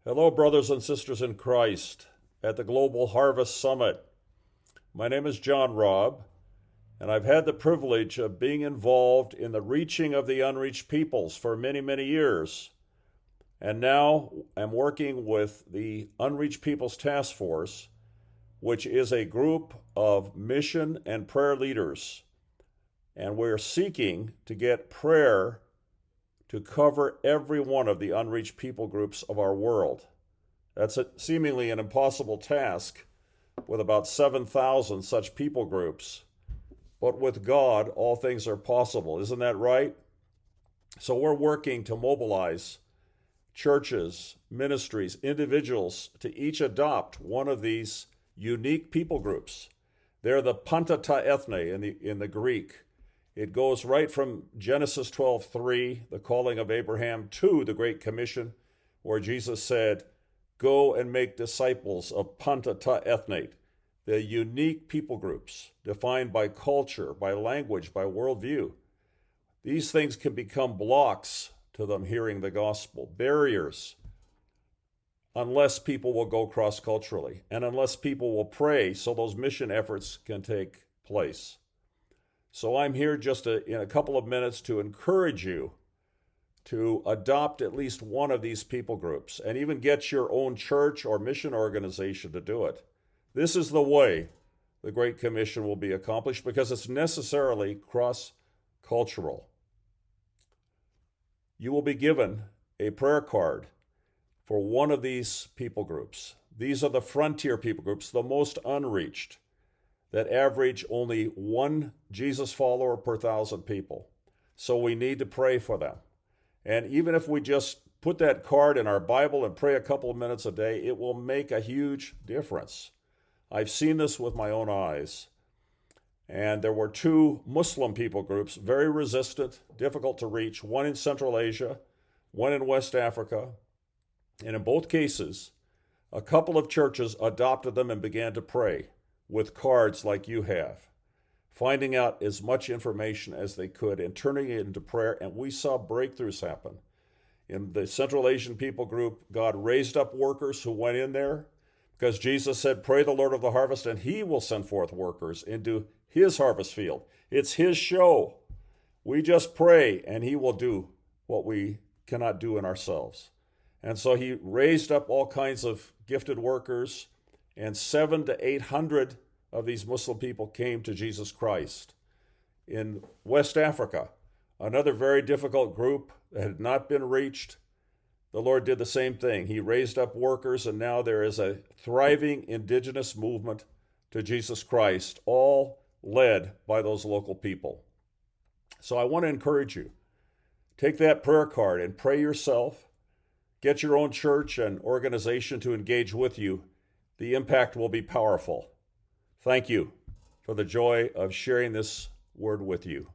Hello, brothers and sisters in Christ at the Global Harvest Summit. My name is John Robb, and I've had the privilege of being involved in the reaching of the unreached peoples for many, many years. And now I'm working with the Unreached Peoples Task Force, which is a group of mission and prayer leaders. And we're seeking to get prayer to cover every one of the unreached people groups of our world. That's seemingly an impossible task with about 7,000 such people groups. But with God, all things are possible. Isn't that right? So we're working to mobilize churches, ministries, individuals to each adopt one of these unique people groups. They're the panta ta ethne in the Greek. It goes right from Genesis 12:3, the calling of Abraham, to the Great Commission, where Jesus said, "Go and make disciples of panta ta ethne," the unique people groups defined by culture, by language, by worldview. These things can become blocks to them hearing the gospel, barriers, unless people will go cross-culturally and unless people will pray so those mission efforts can take place. So I'm here just in a couple of minutes to encourage you to adopt at least one of these people groups and even get your own church or mission organization to do it. This is the way the Great Commission will be accomplished because it's necessarily cross-cultural. You will be given a prayer card for one of these people groups. These are the frontier people groups, the most unreached, that average only one Jesus follower per 1,000 people. So we need to pray for them. And even if we just put that card in our Bible and pray a couple of minutes a day, it will make a huge difference. I've seen this with my own eyes. And there were two Muslim people groups, very resistant, difficult to reach, one in Central Asia, one in West Africa. And in both cases, a couple of churches adopted them and began to pray with cards like you have, finding out as much information as they could and turning it into prayer, and we saw breakthroughs happen. In the Central Asian people group, God raised up workers who went in there because Jesus said, "Pray the Lord of the harvest, and he will send forth workers into his harvest field." It's his show. We just pray, and he will do what we cannot do in ourselves. And so he raised up all kinds of gifted workers, and 700 to 800 of these Muslim people came to Jesus Christ. In West Africa, another very difficult group that had not been reached, the Lord did the same thing. He raised up workers, and now there is a thriving indigenous movement to Jesus Christ, all led by those local people. So I want to encourage you. Take that prayer card and pray yourself. Get your own church and organization to engage with you. The impact will be powerful. Thank you for the joy of sharing this word with you.